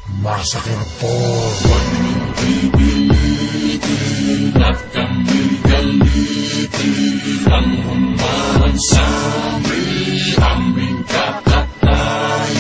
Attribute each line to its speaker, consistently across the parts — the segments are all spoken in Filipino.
Speaker 1: Massacre po. Huwag niyong pipilitin at kami galitin. Ang humaman sa aming kakatayin.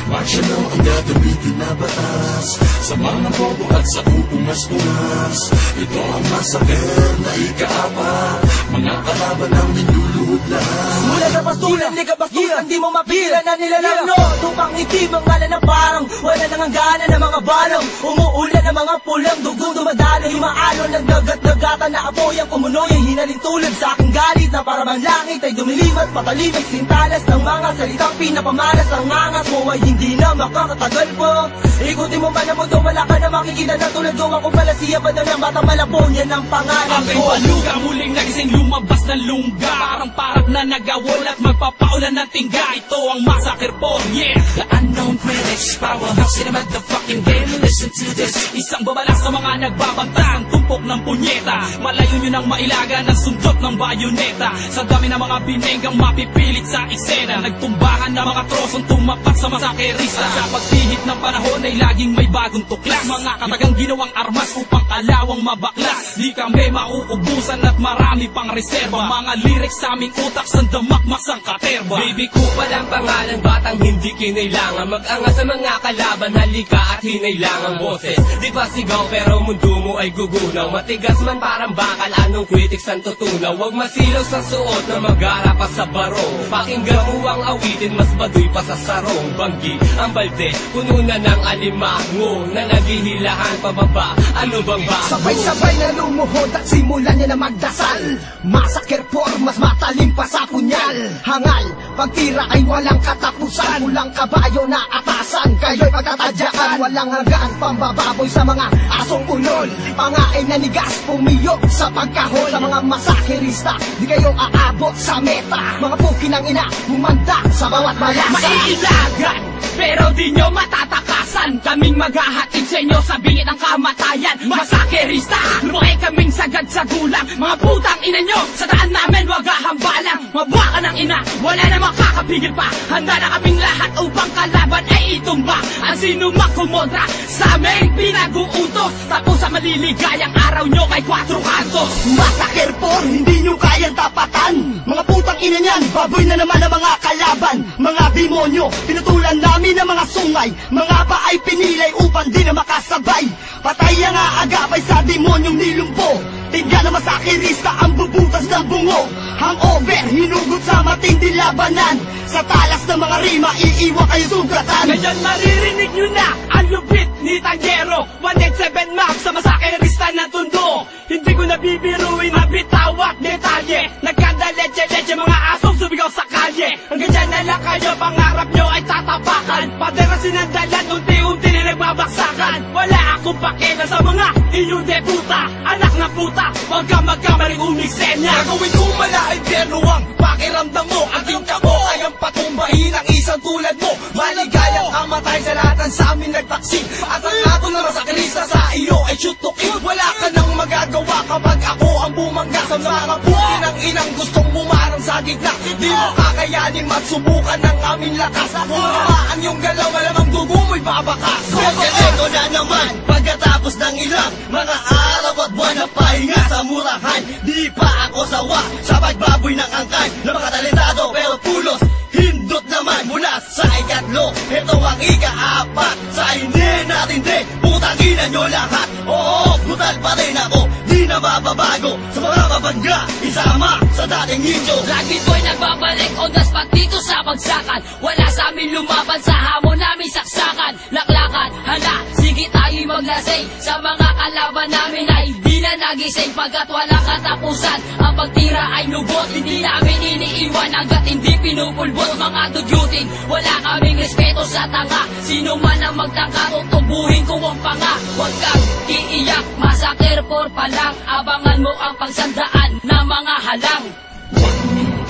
Speaker 1: Martial law ang gagamitin na batas sa mga bobo at sa uungas-ungas. Ito ang massacre na ikaapat. Mga kalaban ang niluluhod lahat.
Speaker 2: Mula sa pastulan, liga bastulan, di mo mapila na nilalang no. Tupang itib ang ngala na parang wala nang hangganan ng mga balong. Umuulan ng mga pulang dugong dumadalo. Lumaalon ng dagat-dagatan na apoy ang kumunoy ay hinaling tulad sa aking galit na para bang langit ay dumilimat patalimig sintalas ng mga salitang pinapamalas. Ang angas mo ay hindi na makakatagal po. Ikutin mo man ang mundo, wala ka na makikita na tulad ko. Ako pala siya ba ng batang malabon, yan ang pangalan ko.
Speaker 3: Ang baluga muling nagising lumabas ng lungga. Parang parak na nagawol at magpapaulan ng tingga. Ito ang massacre po, yeah. The unknown critics, powerhouse in the motherfucking game. Listen to this. Isang babala sa mga nagbabanta ang tumpok ng punyeta. Malayo nyo nang mailaga ng sundot ng bayoneta. Sa dami ng mga binenggang mapipilit sa eksena. Nagtumbahan na mga trosong tumapat sa masakerista. Sa pagtihit ng panahon ay laging may bagong tuklas. Mga katagang ginawang armas upang kalawang mabaklas. Di kami mauubusan at marami pang reserba. Mga lyrics sa aming utak sandamakmak ang katerba.
Speaker 4: Baby ko palang pangalan, batang hindi kinailangan mag-angas sa mga kalaban, halika at hinailangan boses. Di pa sigaw pero mundo mo ay gugunaw. Matigas man parang bakal, anong critics ang tutunaw. Huwag masilaw sa suot na mag-ara pa sa barong. Pakinggan mo ang awitin, mas baduy pa sa sarong. Banggi ang balde, puno na ng alimango na naghihilahan pababa. Ano bang ba?
Speaker 2: Sabay-sabay na lumuhod at simulan niya na magdasal. Massacre por mas matalim pa sa punyal. Hangal, pagtira ay walang katapusan. Mulang kabayo na atasan, kayo'y pagtatadyakan. Walang hanggang pambababoy sa mga asong ulol. Pangain na nigas, pumiyok sa pagkahol. Sa mga masakerista, di kayo aabot sa meta. Mga pukin ng ina, humanda sa bawat malasa.
Speaker 4: Maiilagan, pero di nyo matatakasan. Kaming maghahatid sa inyo sa bingit ng kamatayan. Masakerista, lumaki kaming sagad sa gulang. Mga putang ina nyo, sa daan namin wag hahambalang. Mabaka ng ina, wala na makakapigil pa. Handa na kaming lahat upang kalaban ay itumba. Ang sinumak kumontra sa aming pinag-uutos. Tapos sa maliligayang araw nyo kay 4 kantos.
Speaker 2: Massacre por, hindi nyo kayang tapatan. Mga putang ina niyan, baboy na naman ang mga kalaban. Mga demonyo, pinutulan namin ang mga sungay. Mga pa ay pinilay upang di na makasabay. Patay ang aagapay sa demonyong nilumpo. Tingnan na masakerista ang bubutas ng bungo. Hangover, hinugot sa matinding labanan. Sa talas ng mga rima, iiwan kayo sugatan.
Speaker 4: Ngayon maririnig nyo na ang lupit ni Tanggero. 187 Max sa masakerista ng tundo. Hindi ko nabibiruin na bitawat detalye. Nagkanda-leche-leche mga asong sumigaw sa kalye. Hanggang dyan na lang kayo, pangarap nyo ay tatapakan. Padera sinandalan, unti-unti na nagbabaksakan. Wala akong pakena sa mga inyong deputa. Anak na puta, huwag ka magkamaring umisenya.
Speaker 3: Gagawin ko mala ay biyerno ang pakiramdam mo. Ang tingka mo ay ang patumbahin ang isang tulad mo. Maligayang kamatay sa lahat ng sa amin nagtaksin. At ang ato na masakerista sa iyo ay shoot to kill. Wala ka nang magagawa kapag ako ang bumangga sa mga bukin ng inang gustong bumarang sa gitna. Di mo kakayanin magsubukan ng aming lakas. Kung mamaan yung galaw, malamang dugo mo'y babakas.
Speaker 2: Eko na naman, pagkatapos ng ilang mga araw at buwan na pahinga sa murahan. Di pa ako sawa sa pagbaboy ng angkan na mga talentado pero pulos hindot naman mula sa ikatlo. Ito ang ika-apat sa hindi natin din. Putangin nyo lahat. Oo, brutal pa rin ako, di na mababago. Sa mga mabangga, isama sa dating ninyo.
Speaker 5: Lagi ko'y nagbabalik on the spot dito sa bagsakan. Wala sa amin lumaban sa hamon namin saksakan. Laklakan, hala, sige tayo'y maglasing. Sa mga kalaban namin ay di na nagising. Pagkat walang katapusan, ang pagtira ay lubos. Hindi namin iniiwan hanggat hindi pinupulbos. Mga dugyutin, wala kaming respeto sa tanga. Sino man ang magtangka, tutubuhin ko ang panga. Huwag kang iiyak, massacre por pa lang. Abangan mo ang pagsandaan na mga halang.
Speaker 1: Huwag niyong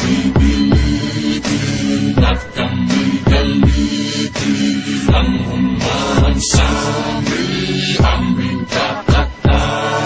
Speaker 1: pipilitin at kami galitin. Ang humaman sa aming kakatayin.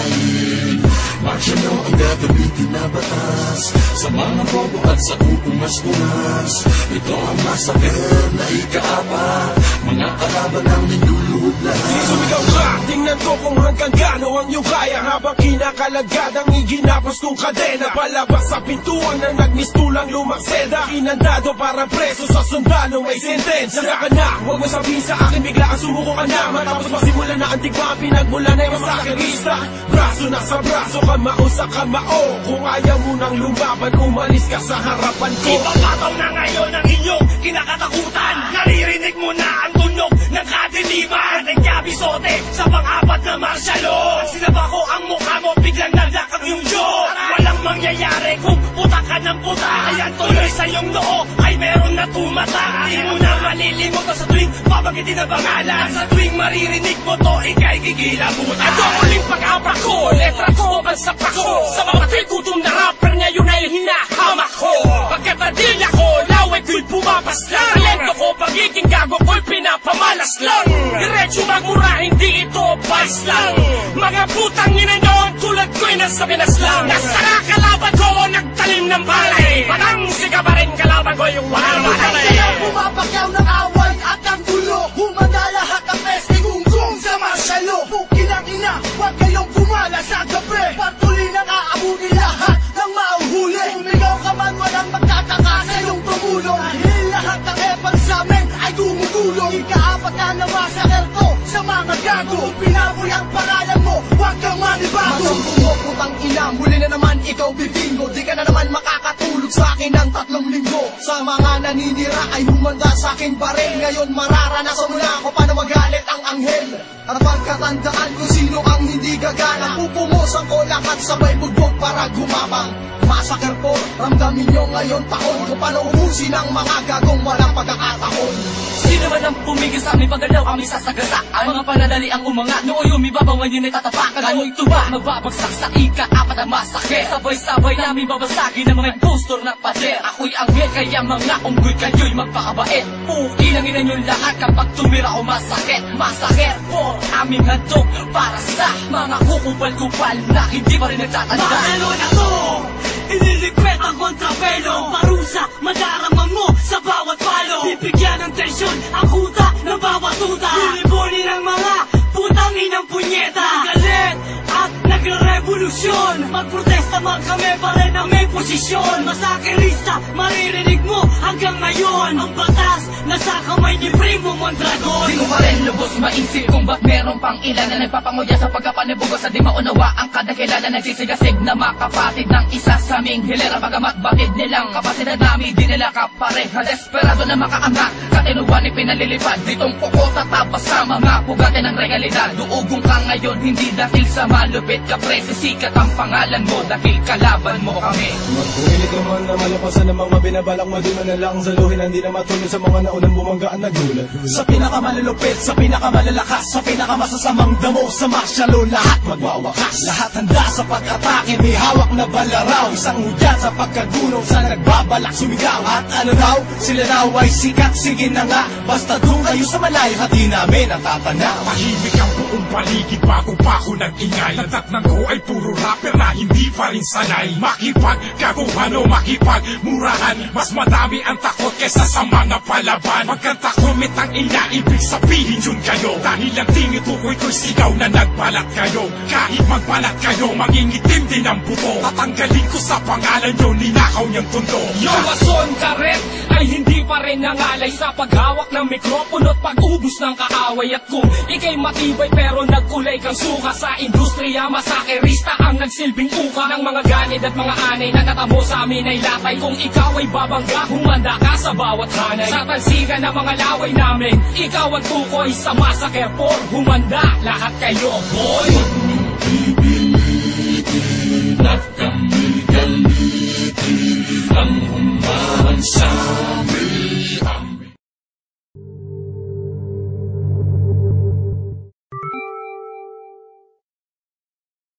Speaker 1: Martial law ang gagamitin na batas sa mga bobo at sa uungas-ungas. batas. Ito ang masaker na ikaapat, mga kalaban ang niluluhod lahat.
Speaker 6: Sumigaw ka, tingnan ko kung hanggang gaano ang iyong kaya. Habang kinakalagad ang iginapos kong kadena, palabas sa pintuan na nagmistulang lumang seda. Inandado para preso sa sundalo may sentensya. Saka na, huwag mo sabihin sa akin bigla ang sumuko ka na. Matapos masimulan na ang digma, pinagmula na yung masakerista. Braso na sa braso, kamao sa kamao. Kung ayaw mo nang lumaban, umalis ka sa harapan ko.
Speaker 3: Ipapataw na ngayon ang inyong kinakatakutan. Naririnig mo na ang tunog ng kadiliman. Nagkabisote sa pang-apat na martial law. Sinaba ko ang mukha mo, biglang nalakang yung jaw. Walang mangyayari kung puta ka ng puta. Ayan tuloy sa iyong noo ay meron na tumata. Di mo na malilimot sa tuwing babanggitin ang pangalan. Sa tuwing maririnig mo to, ika'y gigilabutan. Ito ang uling pag-abra ko, letra ko, bansa ko. Sa mga gutom na rapper ngayon ay hinahamak ko. Pagkatadila ko, laway ko'y bumapas lang. Talento ko, pagiging gago ko'y pinapamalas lang. Diretso magmura, hindi ito vice lang. Mga putang ina nyo, tulad ko'y nasa Pinas lang. Nasa kalaban ko, nagtalim ng balay. Parang siga pa rin kalaban ko yung walang balay.
Speaker 2: Kaya bumabakyaw ng away at ang gulo. Humanda lahat ang peste gunggong sa martial law. Bukin ang ina, huwag kayong bumala sa gabi. Patuloy nang aabunin lahat ng mauhuli. Umigaw ka man, walang magtataka sa iyong tumulong. Dahil lahat ng epal sa amin ay gumugulong. Ikaapat na namasaker ko sa mga gago. Kung pinaboy ang pangalan mo, huwag kang manibago. Matungkong mo, putang ina, muli na naman ikaw bibingo. Di ka na naman makakatulog sa akin ng 3 linggo. Sa mga naninira ay humanda sa akin pa rin. Ngayon mararanasan mo na ako paano magalit ang anghel. At pagkatandaan ko sino ang hindi gagana. Pupumusan ko lahat sabay bugbog para gumabang. Massacre po, ramdamin nyo ngayon taon. Kung paano ubusin ang mga gagong walang pagkakataon.
Speaker 3: Sino man ang pumigil sa aming pagalaw, kami sasagasa. Ang mga panadali ang umangat, nooy umibabaw ngayon ay tatapakan. Ano'y tuba, magbabagsak sa ika-apat ang masakit. Sabay-sabay namin babasagin ng mga impostor ng pader. Ako'y anghel, kaya mga unggoy kayo'y magpakabait. Pukinangin na nyo lahat kapag tumira o masakit. Massacre po, aming handog para sa mga kukupal-kupal na hindi pa rin nagtatanda. Mahalo na to! Iniligpet ang kontrapelo. Parusa, madarama mo sa bawat palo. Bibigyan ng tensyon ang kuta ng bawat tuta. Lilibunin ang mga putang inang punyeta. Galit at nagre-revolusyon. Magprotesta man kami pa rin ang may posisyon. Masakerista, maririnig mo hanggang ngayon. Ang batas nasa kamay ni Primo Mondragon. Di ko pa rin lubos maisip kung ba't meron pang ilan na nagpapanguya sa pagkapanibugos sa di maunawa ang kadakilan na nagsisigasig na makapatid ng isa sa aming hilera. Bagamat bakit nilang kapasidad namin di nila kapareha. Desperado na makaangat, katinuan ni pinalilipad. Ditong kuko tatabas sa mga pugatin ng realidad. Duugong ka ngayon, hindi dahil sa malupit ka pre. Sisikat ang pangalan mo dahil kalaban mo kami.
Speaker 6: Magpumilit naman na malapasan ng mga binabalak mo. Di man na lang saluhin, hindi na matulad sa mga naunang bumanggaan nagulat.
Speaker 2: Sa pinakamalulupit, sa pinakamalalakas, sa pinakamasasamang damo, sa martial law lahat magwawakas. Lahat handa sa pag-atake, may hawak na balaraw. Isang hudyan sa pagkagunaw sa nagbabalak sumigaw. At ano raw, sila raw ay sikat, sige na nga. Basta doon kayo sa malayo, hati namin ang tatanaw.
Speaker 7: Tahimik ang buong paligid bago pa ako nag-ingay. Natatnan ko ay puro rapper na hindi pa rin sanay. Makipagkaguhan o makipagmurahan, mas madami ang takot kesa sa mga palaban. Pagkanta komit ang ina, ibig sabihin yun kayo. Dahil ang tinitukoy ko'y sigaw na nagbalat kayo. Kahit magbalat kayo, mangingitim din ang buto. Tatanggalin ko sa pangalan nyo, ninakaw niyang tundo.
Speaker 3: Yung wason karet ay hindi pa rin nangalay sa paghawak ng mikropono at pag-ubos ng kaaway. At kung ikay matibay pero nagkulay kang suka sa industriya, masakerista ang nagsilbing uka ng mga ganid at mga anay na natamo sa amin ay latay. Kung ikaw ay babangga, humanda ka sa bawat hanay. Sa tansigan ng mga laway namin, ikaw ang tukoy sa massacre for humanda lahat kayo, boy.
Speaker 1: Pipilitin at